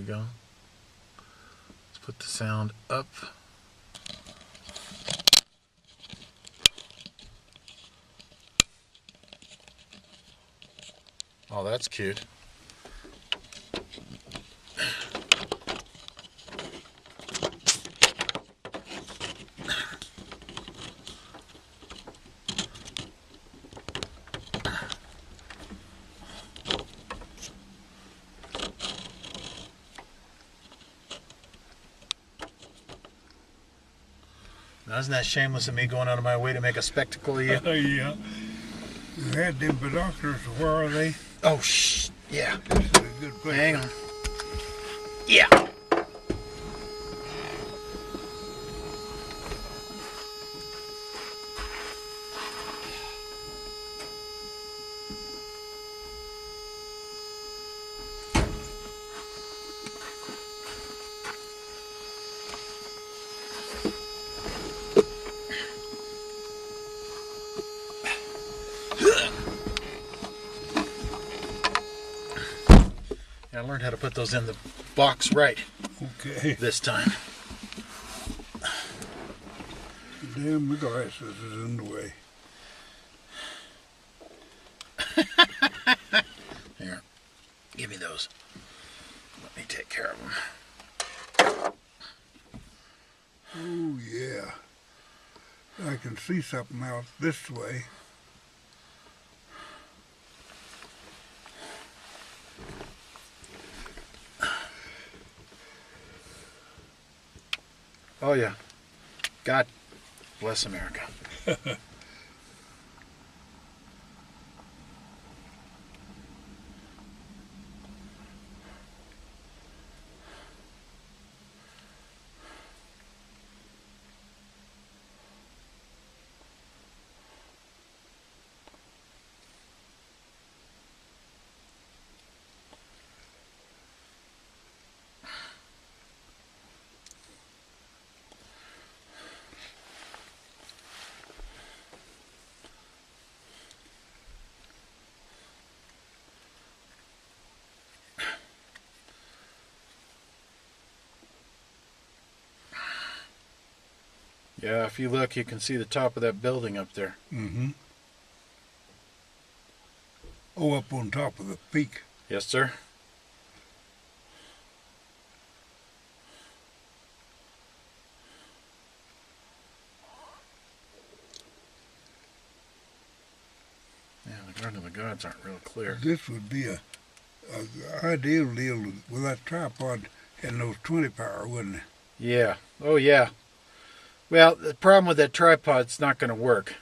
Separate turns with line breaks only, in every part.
we go. Let's put the sound up. Oh, that's cute. Now, isn't that shameless of me going out of my way to make a spectacle of you?
Yeah. You had them binoculars. Where are they?
Oh, shh. Yeah.
This is a good place.
Hang on. Yeah. I learned how to put those in the box right.
Okay.
This time.
Damn, the glasses is in the way.
Here, give me those. Let me take care of them.
Oh, yeah. I can see something out this way.
Oh, yeah. God bless America. Yeah, if you look, you can see the top of that building up there.
Mm-hmm. Oh, up on top of the peak.
Yes, sir. Yeah, the Garden of the Gods aren't real clear.
This would be a ideal deal with that tripod and those 20 power, wouldn't it?
Yeah. Oh, yeah. Well, the problem with that tripod, it's not going to work.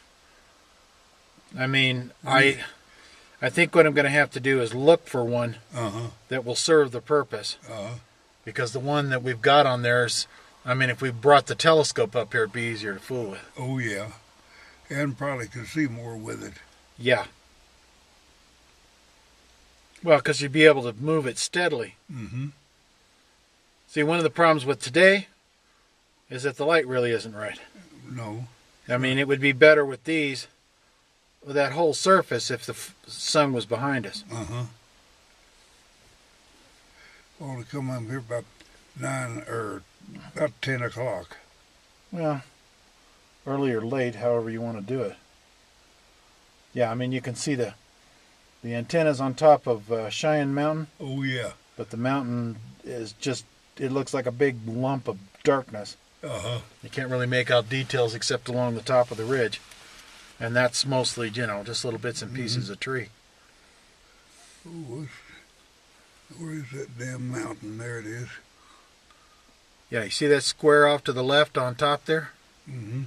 I mean, I think what I'm going to have to do is look for one that will serve the purpose. Because the one that we've got on there is, I mean, if we brought the telescope up here, it'd be easier to fool with.
Oh, yeah. And probably could see more with it.
Yeah. Well, because you'd be able to move it steadily.
Mm-hmm.
See, one of the problems with today is that the light really isn't right.
No.
I mean, it would be better with these, with that whole surface, if the sun was behind us.
Well, to come up here about 9 or about 10 o'clock.
Well, early or late, however you want to do it. Yeah, I mean, you can see the antennas on top of Cheyenne Mountain.
Oh, yeah.
But the mountain is just, it looks like a big lump of darkness. You can't really make out details except along the top of the ridge. And that's mostly, you know, just little bits and pieces of tree.
Oh, where is that damn mountain? There it is.
Yeah, you see that square off to the left on top there?
Mm-hmm.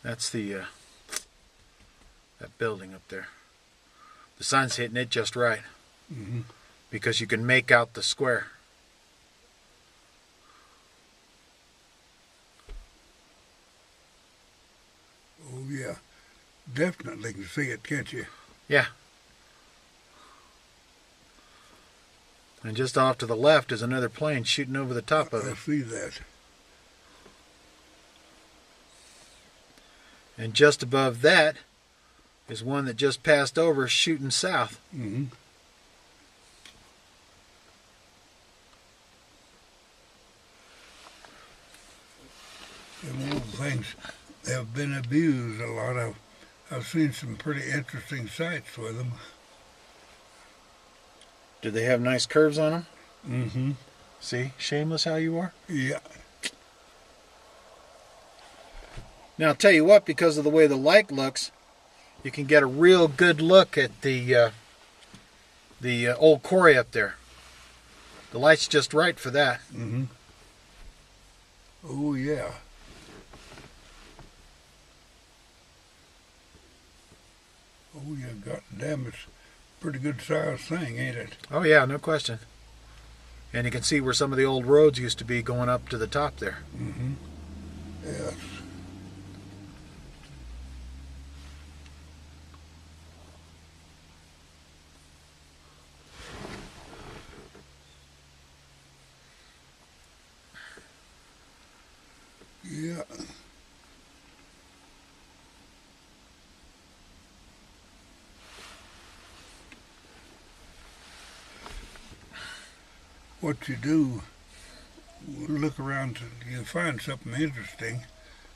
That's the that building up there. The sun's hitting it just right.
Mm-hmm.
Because you can make out the square.
Oh, yeah. Definitely can see it, can't you?
Yeah. And just off to the left is another plane shooting over the top of
I
it.
see that.
And just above that is one that just passed over shooting south.
Mm-hmm. Them old things have been abused a lot. I've seen some pretty interesting sights with them.
Do they have nice curves on them?
Mm-hmm.
See, shameless how you are.
Yeah.
Now I'll tell you what, because of the way the light looks, you can get a real good look at the old quarry up there. The light's just right for that.
Mm-hmm. Oh, yeah. Oh, yeah, goddamn, it's a pretty good sized thing, ain't it?
Oh yeah, no question. And you can see where some of the old roads used to be going up to the top there.
Mm-hmm. Yes. Yeah. What you do, look around till you find something interesting,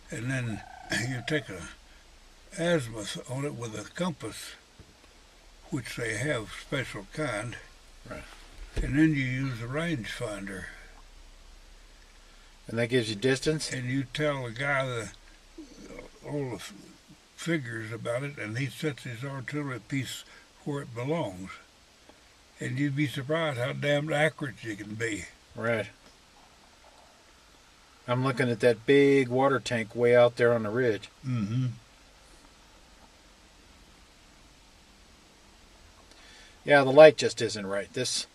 and then you take a azimuth on it with a compass, which they have special kind,
Right.
and then you use a rangefinder,
And that gives you distance?
and you tell the guy all the figures about it, and he sets his artillery piece where it belongs. And you'd be surprised how damn accurate you can be.
Right. I'm looking at that big water tank way out there on the ridge.
Mm-hmm.
Yeah, the light just isn't right.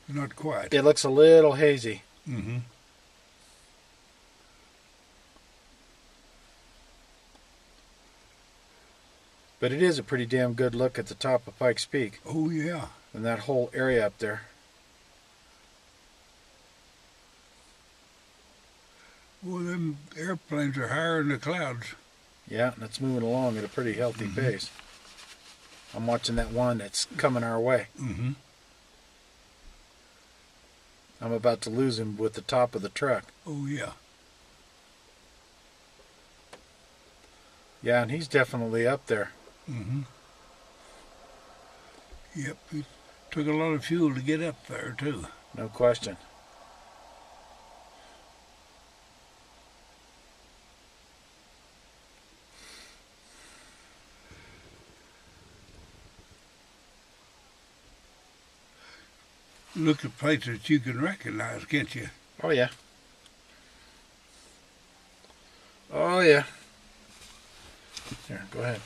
Not quite.
It looks a little hazy.
Mm-hmm.
But it is a pretty damn good look at the top of Pikes Peak
Oh, yeah.
and that whole area up there.
Well, them airplanes are higher in the clouds.
Yeah, and it's moving along at a pretty healthy pace. I'm watching that one that's coming our way.
Mm-hmm.
I'm about to lose him with the top of the truck.
Oh, yeah.
Yeah, and he's definitely up there.
Mm-hmm. Yep, it took a lot of fuel to get up there, too.
No question.
Look at places you can recognize, can't you?
Oh, yeah. Oh, yeah. Here, go ahead.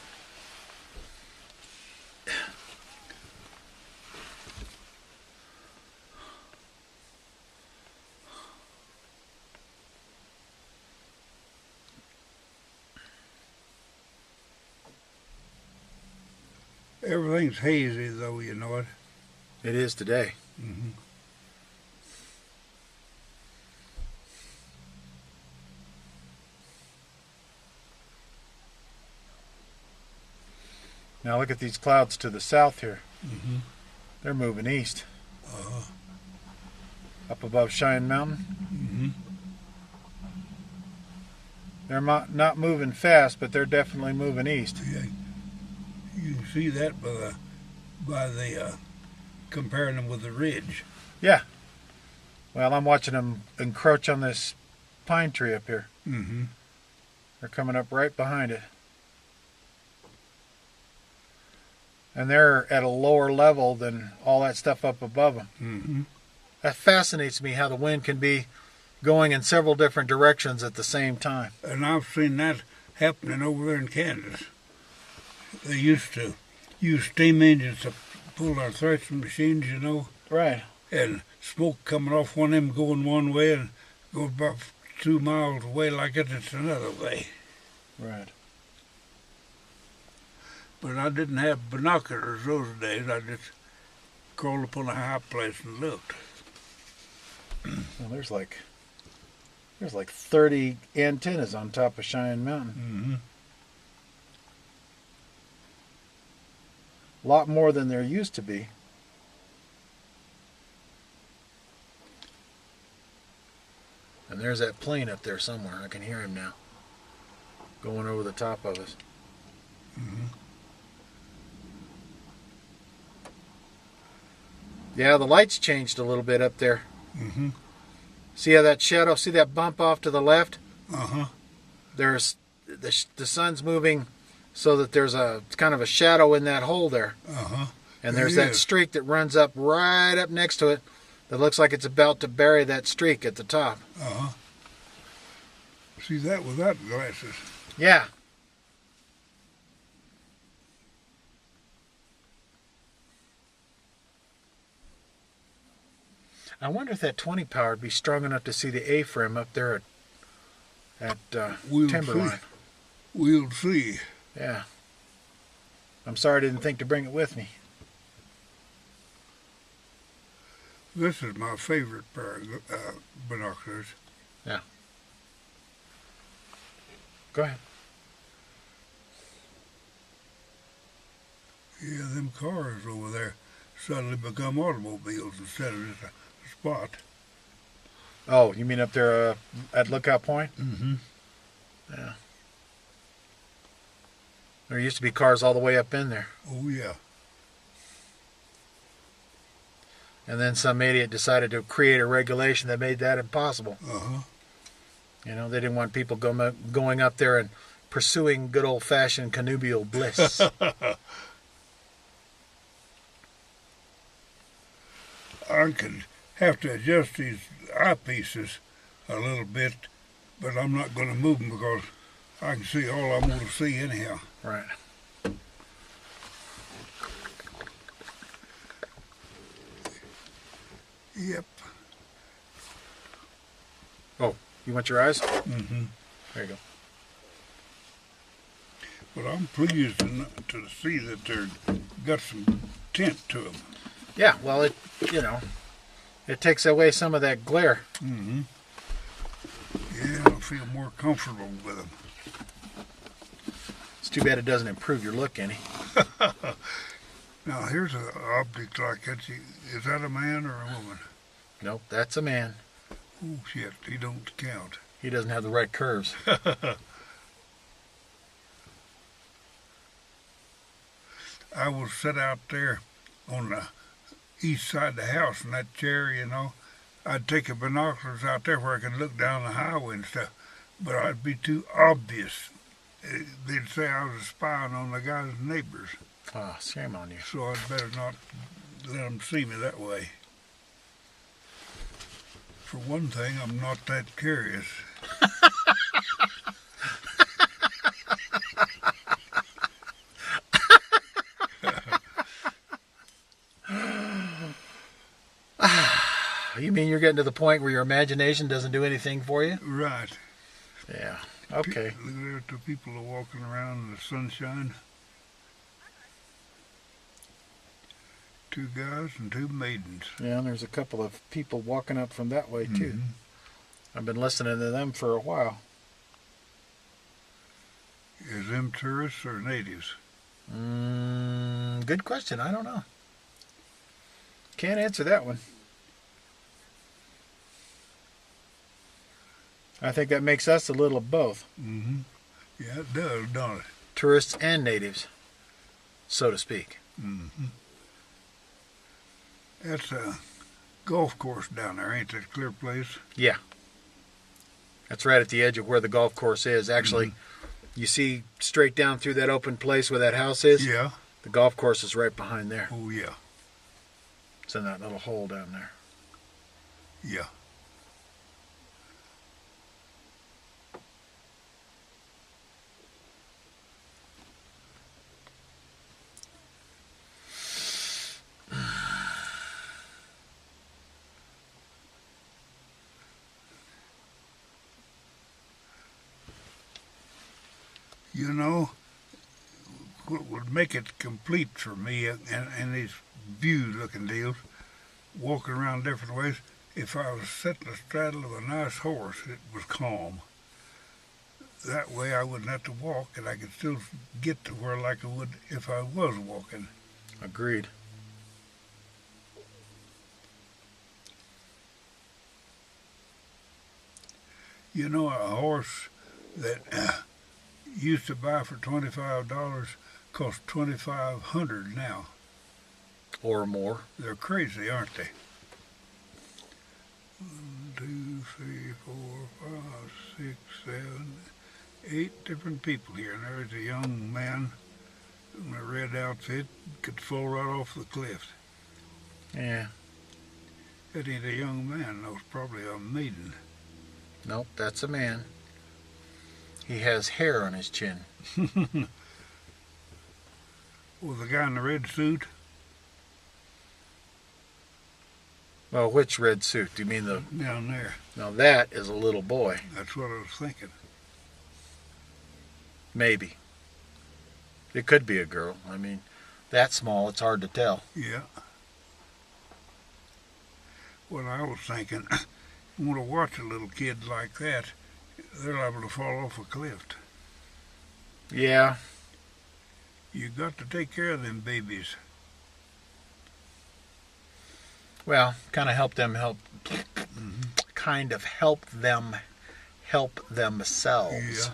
Everything's hazy, though, you know it.
It is today.
Mm-hmm.
Now look at these clouds to the south here.
Mm-hmm.
They're moving east.
Uh-huh.
Up above Cheyenne Mountain.
Mm-hmm.
They're not moving fast, but they're definitely moving east.
Yeah, you can see that by the comparing them with the ridge.
Yeah. Well, I'm watching them encroach on this pine tree up here.
Mm-hmm.
They're coming up right behind it. And they're at a lower level than all that stuff up above them.
Mm-hmm.
That fascinates me, how the wind can be going in several different directions at the same time.
And I've seen that happening over there in Kansas. They used to use steam engines to pull their threshing machines, you know,
Right.
and smoke coming off one of them going one way and go about 2 miles away like it's another way.
Right.
But I didn't have binoculars those days. I just crawled up on a high place and looked.
Well, there's like 30 antennas on top of Cheyenne Mountain.
Mm-hmm.
A lot more than there used to be. And there's that plane up there somewhere. I can hear him now. going over the top of us.
Mm-hmm.
Yeah, the lights changed a little bit up there.
Mm-hmm.
See how that shadow, see that bump off to the left?
Uh-huh.
There's the sun's moving so that there's a kind of a shadow in that hole there.
Uh-huh.
And there's that streak that runs up right up next to it that looks like it's about to bury that streak at the top.
Uh-huh. See that without glasses.
Yeah. I wonder if that 20 power would be strong enough to see the A-frame up there at Timberline.
We'll see.
Yeah. I'm sorry I didn't think to bring it with me.
This is my favorite pair of binoculars.
Yeah. Go ahead.
Yeah, them cars over there suddenly become automobiles instead of just a spot.
Oh, you mean up there at Lookout Point?
Mm-hmm.
Yeah. There used to be cars all the way up in there.
Oh, yeah.
And then some idiot decided to create a regulation that made that impossible.
Uh-huh.
You know, they didn't want people going up there and pursuing good old-fashioned connubial bliss.
I could have to adjust these eyepieces a little bit, but I'm not going to move them because I can see all I'm going to see anyhow.
Right.
Yep.
Oh, you want your eyes?
Mm-hmm.
There you go.
But I'm pleased to see that they're got some tint to them.
Yeah, well, it takes away some of that glare.
Mm-hmm. Yeah, I feel more comfortable with them.
It's too bad it doesn't improve your look any.
Now, here's an object like that. Is that a man or a woman?
Nope, that's a man.
Oh, shit, he don't count.
He doesn't have the right curves.
I will sit out there on the east side of the house in that chair, you know. I'd take the binoculars out there where I can look down the highway and stuff, but I'd be too obvious. They'd say I was spying on the guy's neighbors.
Oh, shame on you.
So I'd better not let them see me that way. For one thing, I'm not that curious.
You mean you're getting to the point where your imagination doesn't do anything for you?
Right.
Yeah. Okay.
Look at the people are walking around in the sunshine. 2 guys and 2 maidens.
Yeah, and there's a couple of people walking up from that way, too.
Mm-hmm.
I've been listening to them for a while.
Is them tourists or natives?
Good question. I don't know. Can't answer that one. I think that makes us a little of both.
Mm-hmm. Yeah, it does, don't it?
Tourists and natives, so to speak.
Mm-hmm. That's a golf course down there, ain't that clear place?
Yeah. That's right at the edge of where the golf course is. Actually, you see straight down through that open place where that house is?
Yeah.
The golf course is right behind there.
Oh, yeah.
It's in that little hole down there.
Yeah. You know, what would make it complete for me and these view-looking deals, walking around different ways, if I was sitting astraddle of a nice horse, it was calm. That way I wouldn't have to walk, and I could still get to where like I would if I was walking.
Agreed.
You know, a horse that used to buy for $25, cost $2,500 now.
or more.
They're crazy, aren't they? 1, 2, 3, 4, 5, 6, 7, 8 different people here. And there's a young man in a red outfit could fall right off the cliff.
Yeah.
That ain't a young man. That was probably a maiden.
Nope, that's a man. He has hair on his chin.
Well, the guy in the red suit,
Well, which red suit? Do you mean the...
down there.
Now that is a little boy.
That's what I was thinking.
Maybe. It could be a girl. I mean, that small, it's hard to tell.
Yeah. What I was thinking, you want to watch a little kid like that, they're liable to fall off a cliff.
Yeah.
You got to take care of them babies.
Well, kind of help them help... Kind of help them help themselves,
Yeah.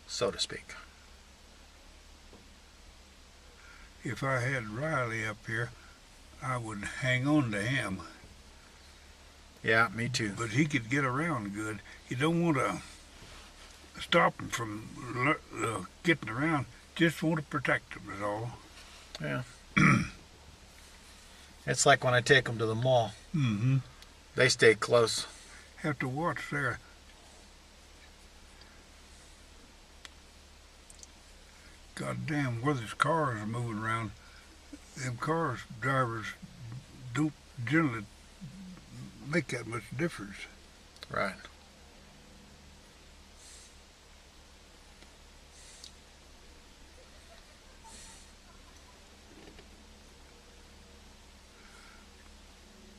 so to speak.
If I had Riley up here, I would hang on to him.
Yeah, me too.
But he could get around good. You don't want to stop him from getting around. Just want to protect him is all.
Yeah. It's like when I take them to the mall.
Mm-hmm.
They stay close.
Have to watch there. God damn, where these cars are moving around, them cars drivers don't generally make that much difference.
Right.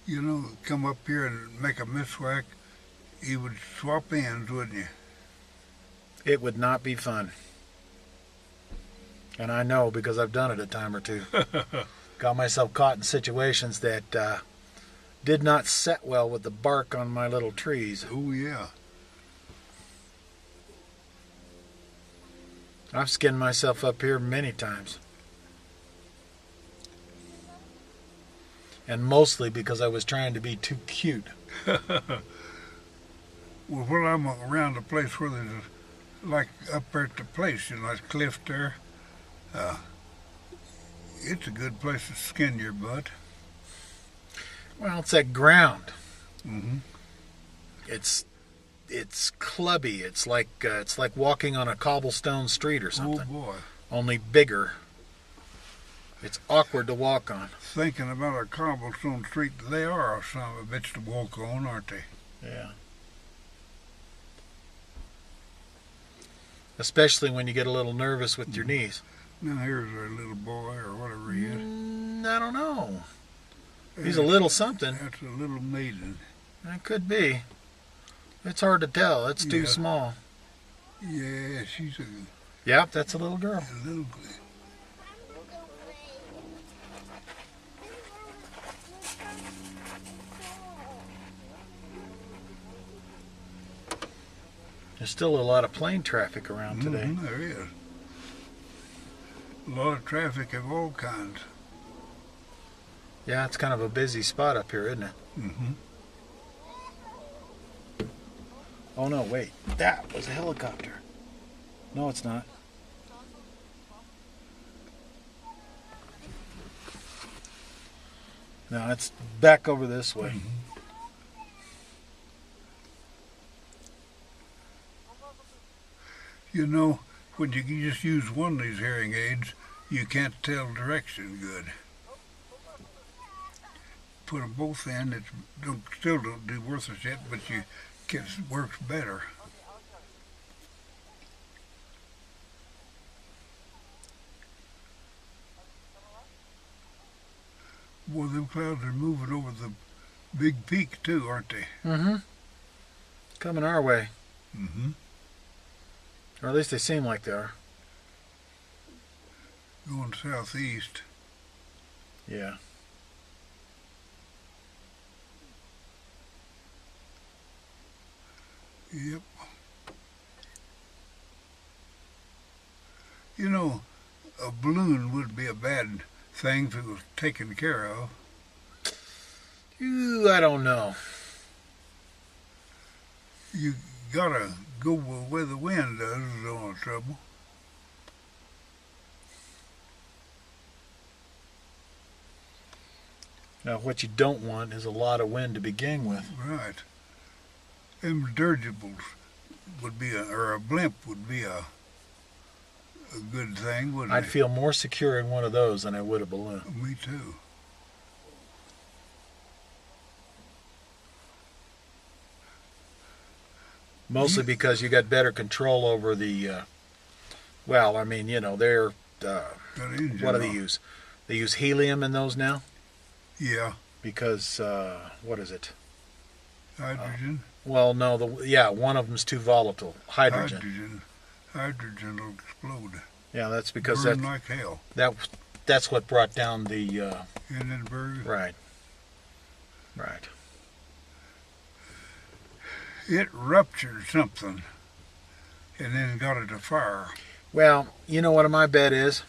You know, come up here and make a miswhack, you would swap ends, wouldn't you?
It would not be fun. And I know because I've done it a time or two. Got myself caught in situations that did not set well with the bark on my little trees.
Oh, yeah.
I've skinned myself up here many times. And mostly because I was trying to be too cute.
Well, when I'm around a place where there's like up there at the place, you know, that cliff there, it's a good place to skin your butt.
Well, it's that ground.
Mm-hmm.
It's clubby. It's like walking on a cobblestone street or
Oh,
something.
boy.
Only bigger. It's awkward to walk on.
Thinking about a cobblestone street, they are a son of a bitch to walk on, aren't they?
Yeah. Especially when you get a little nervous with your knees.
Now here's our little boy, or whatever he is.
I don't know. He's a little something.
That's a little maiden.
That could be. It's hard to tell. It's too
Yeah.
small.
Yeah, she's
Yep, that's a little girl.
a little...
There's still a lot of plane traffic around today.
Mm-hmm, there is. A lot of traffic of all kinds.
Yeah, it's kind of a busy spot up here, isn't it?
Mm-hmm.
Oh no, wait. That was a helicopter. No, it's not. No, it's back over this way.
Mm-hmm. You know, when you just use one of these hearing aids, you can't tell direction good. Put them both in, it still don't do worth a shit, but it works better. Boy, them clouds are moving over the big peak too, aren't they?
Mm-hmm. Coming our way.
Mm-hmm.
Or at least they seem like they are.
Going southeast.
Yeah.
Yep. You know, a balloon would be a bad thing if it was taken care of.
Ooh, I don't know.
You gotta go where the wind does is the only trouble.
Now, what you don't want is a lot of wind to begin with.
Right. Them dirigibles would be or a blimp would be a good thing, wouldn't
I'd
it?
feel more secure in one of those than I would a balloon.
Me too.
Mostly because you got better control over the, well, I mean, they're, what do they use? They use helium in those now?
Yeah.
Because, what is it?
Hydrogen.
Well, no, one of them's too volatile. Hydrogen.
Hydrogen will explode.
Yeah, that's because
burn like hell.
That's what brought down the,
Hindenburg.
Right.
It ruptured something and then got it afire.
Well, you know what my bet is?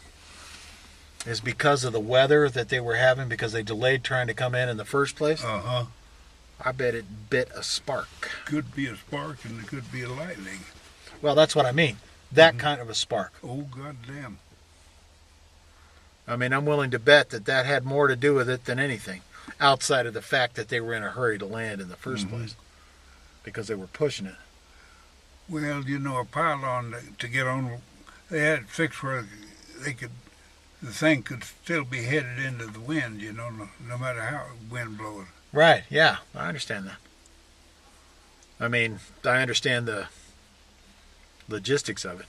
Is because of the weather that they were having, because they delayed trying to come in the first place.
Uh-huh.
I bet it bit a spark.
Could be a spark and it could be a lightning.
Well, that's what I mean. That kind of a spark.
Oh, goddamn.
I mean, I'm willing to bet that had more to do with it than anything, outside of the fact that they were in a hurry to land in the first place, because they were pushing it.
Well, a pylon to get on, they had it fixed where the thing could still be headed into the wind, no matter how the wind blows.
Right, yeah, I understand that. I mean, I understand the logistics of it.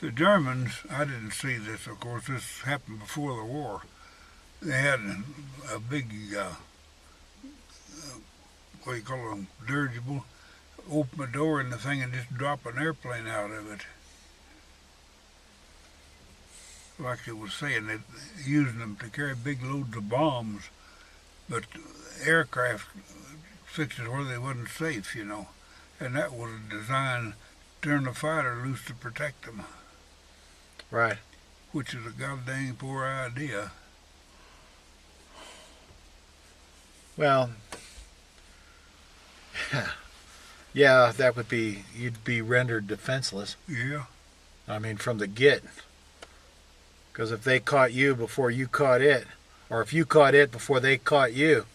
The Germans, I didn't see this, of course, this happened before the war. They had a big, what do you call them, dirigible, open the door in the thing and just drop an airplane out of it. Like it was saying, that using them to carry big loads of bombs, but aircraft fixed it where they wasn't safe, and that was designed to turn the fighter loose to protect them.
Right.
Which is a goddamn poor idea.
Well, yeah, that would be, you'd be rendered defenseless.
Yeah.
I mean, from the get. Because if they caught you before you caught it, or if you caught it before they caught you,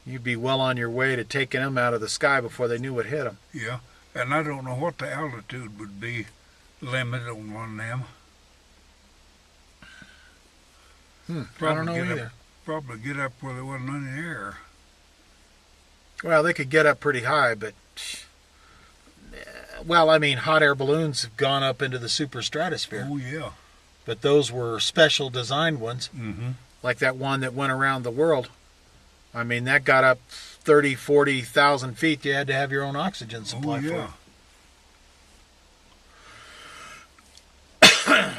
you'd be well on your way to taking them out of the sky before they knew what hit them.
Yeah, and I don't know what the altitude would be limit on one of them.
I don't know either.
Probably get up where there wasn't any air.
Well, they could get up pretty high, but... Well, I mean, hot air balloons have gone up into the super stratosphere.
Oh, yeah.
But those were special designed ones, like that one that went around the world. I mean, that got up 30, 40,000 feet. You had to have your own oxygen supply for it.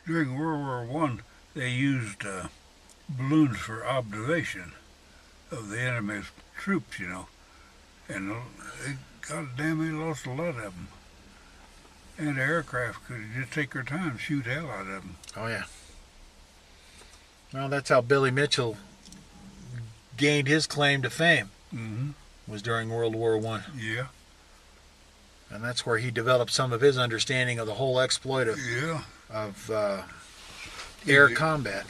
During World War I, they used balloons for observation of the enemy's troops, and goddamn, they lost a lot of them. And the aircraft could just take their time, shoot hell out of them.
Oh, yeah. Well, that's how Billy Mitchell gained his claim to fame, was during World War I.
Yeah.
And that's where he developed some of his understanding of the whole exploit of air combat.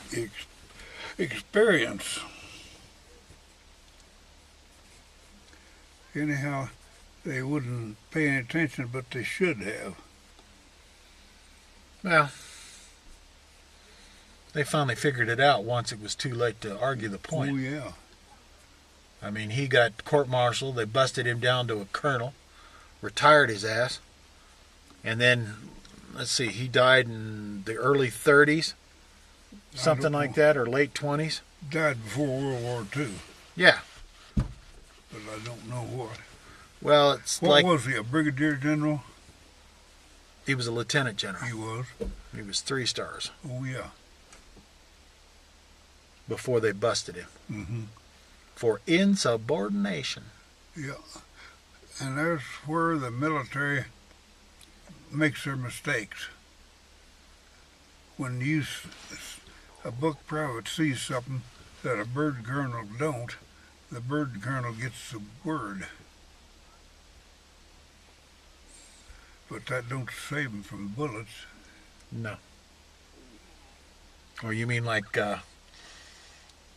Experience. Anyhow, they wouldn't pay any attention, but they should have.
Well, they finally figured it out once it was too late to argue the point.
Oh, yeah.
I mean, he got court-martialed. They busted him down to a colonel, retired his ass, and then, let's see, he died in the early 30s, something like that, or late 20s.
Died before World War II.
Yeah.
But I don't know what.
Well, it's
what was he, a brigadier general?
He was a lieutenant general.
He was?
He was 3 stars.
Oh, yeah.
Before they busted him. For insubordination.
Yeah. And there's where the military makes their mistakes. When a book private sees something that a bird colonel don't, the bird colonel gets the word. But that don't save him from bullets.
No. Or you mean like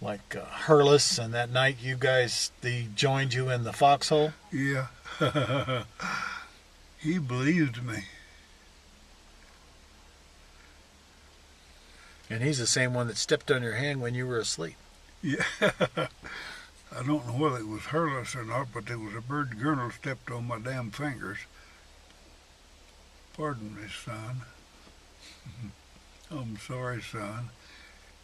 Hurlis and that night you guys, they joined you in the foxhole?
Yeah. He believed me.
And he's the same one that stepped on your hand when you were asleep.
Yeah. I don't know whether it was Hurlis or not, but there was a bird colonel stepped on my damn fingers. Pardon me, son. I'm sorry, son.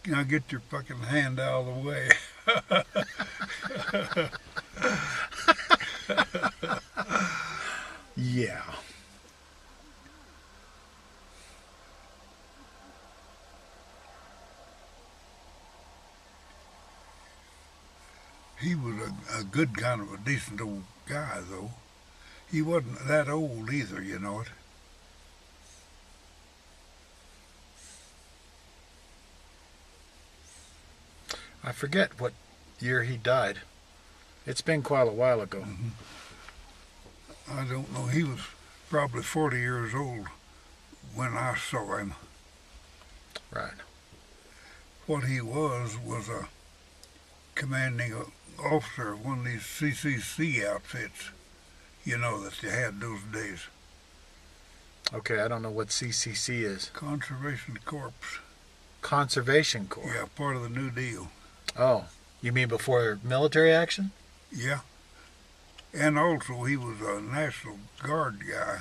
Now get your fucking hand out of the way.
Yeah.
He was a good kind of a decent old guy, though. He wasn't that old either, you know it.
I forget what year he died. It's been quite a while ago.
I don't know. He was probably 40 years old when I saw him.
Right.
What he was a commanding officer of one of these CCC outfits, you know, that they had those days.
Okay, I don't know what CCC is.
Conservation Corps.
Conservation Corps?
Yeah, part of the New Deal.
Oh, you mean before military action?
Yeah. And also he was a National Guard guy.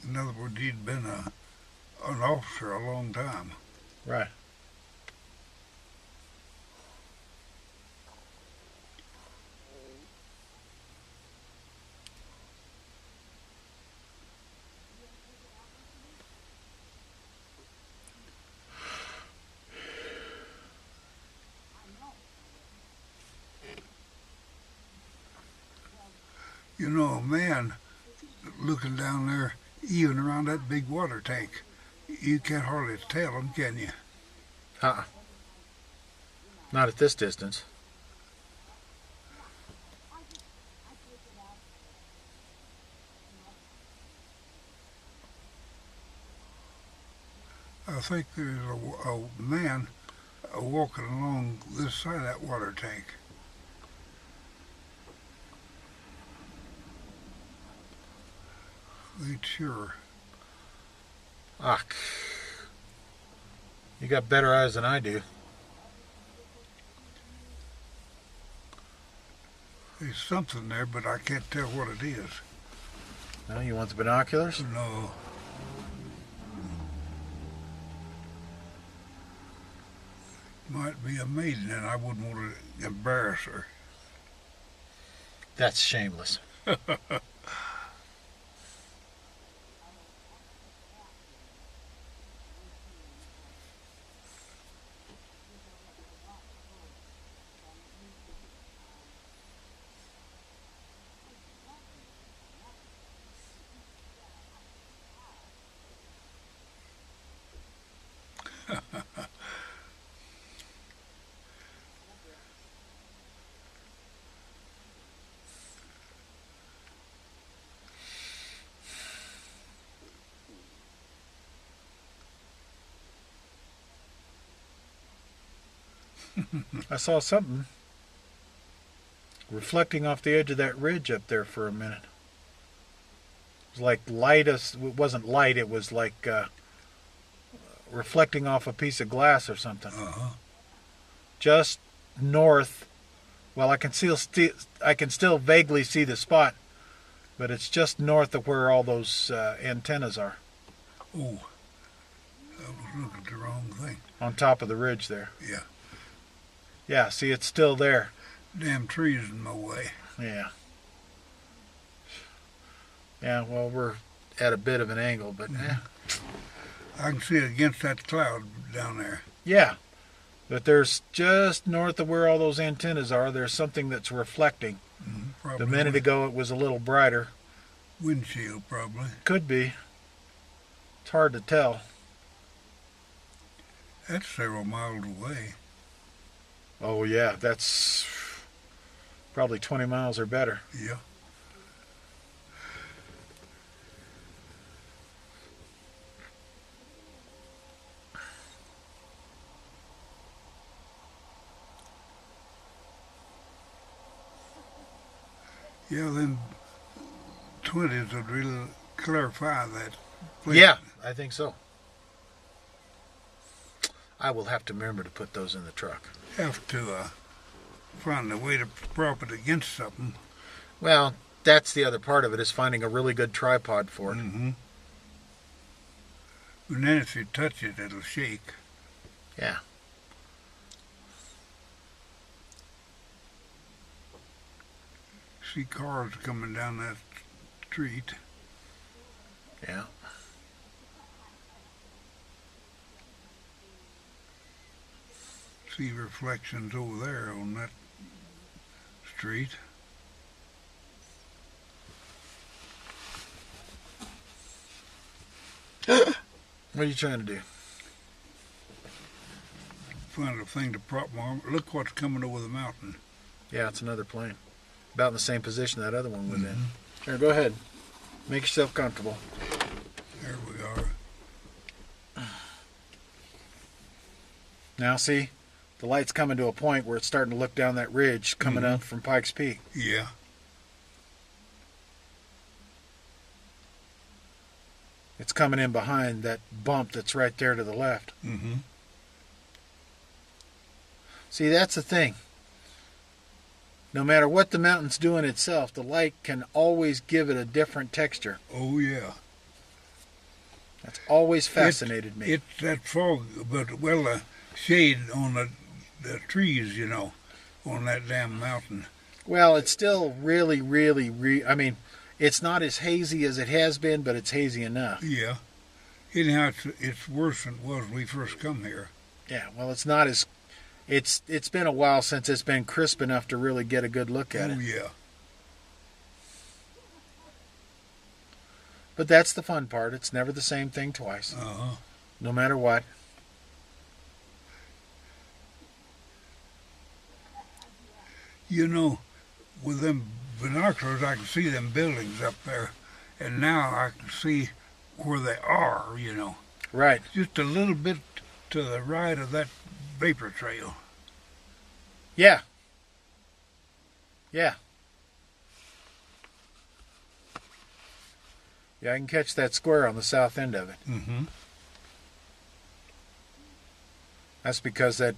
In other words, he'd been an officer a long time.
Right.
You know, a man looking down there, even around that big water tank, you can't hardly tell him, can you?
Uh-uh. Not at this distance.
I think there's a man walking along this side of that water tank. Ain't sure.
Ah, you got better eyes than I do.
There's something there, but I can't tell what it is.
No, you want the binoculars?
No. Might be a maiden, and I wouldn't want to embarrass her.
That's shameless. I saw something reflecting off the edge of that ridge up there for a minute. It was like light. It wasn't light. It was like reflecting off a piece of glass or something.
Uh-huh.
Just north. Well, I can still vaguely see the spot, but it's just north of where all those antennas are.
Oh, I was looking at the wrong thing.
On top of the ridge there.
Yeah.
Yeah, see, it's still there.
Damn trees in my way.
Yeah. Yeah, well, we're at a bit of an angle, but
I can see it against that cloud down there.
Yeah. But there's just north of where all those antennas are, there's something that's reflecting.
Probably
A minute ago it was a little brighter.
windshield, probably.
Could be. It's hard to tell.
That's several miles away.
Oh yeah, that's probably 20 miles or better.
Yeah. Yeah, them 20s would really clarify that place.
Yeah, I think so. I will have to remember to put those in the truck.
Have to find a way to prop it against something.
Well, that's the other part of it, is finding a really good tripod for it.
Mm-hmm. And then if you touch it, it'll shake.
Yeah.
See cars coming down that street.
Yeah.
See reflections over there on that street.
What are you trying to do?
Find a thing to prop my arm. Look what's coming over the mountain.
Yeah, it's another plane. About in the same position that other one was in.
Mhm.
Here, go ahead. Make yourself comfortable.
There we are.
Now see, the light's coming to a point where it's starting to look down that ridge coming up from Pikes Peak.
Yeah.
It's coming in behind that bump that's right there to the left.
Mm-hmm.
See, that's the thing. No matter what the mountain's doing itself, the light can always give it a different texture.
Oh, yeah.
That's always fascinated me.
It's that fog, but, well, the shade on the trees, you know, on that damn mountain.
Well, it's still really, I mean, it's not as hazy as it has been, but it's hazy enough.
Yeah. Anyhow, it's worse than it was when we first come here.
Yeah, well, it's not as... It's been a while since it's been crisp enough to really get a good look at it.
Oh, yeah.
But that's the fun part. It's never the same thing twice.
Uh-huh.
No matter what.
You know, with them binoculars, I can see them buildings up there. And now I can see where they are, you know.
Right.
Just a little bit to the right of that vapor trail.
Yeah. Yeah. Yeah, I can catch that square on the south end of it.
Mm-hmm.
That's because the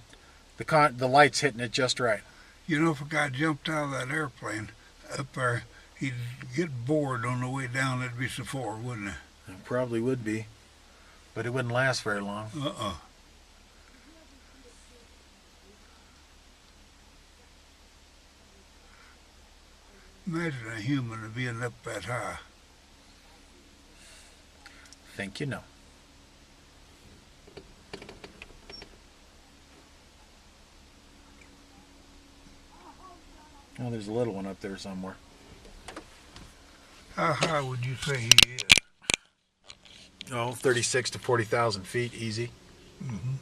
light's hitting it just right.
You know, if a guy jumped out of that airplane up there, he'd get bored on the way down. It'd be so far, wouldn't it?
It probably would be, but it wouldn't last very long.
Uh-uh. Imagine a human being up that high.
Think you know. Oh, there's a little one up there somewhere.
How high would you say he is?
Oh, 36 to 40,000 feet, easy.
Mm-hmm.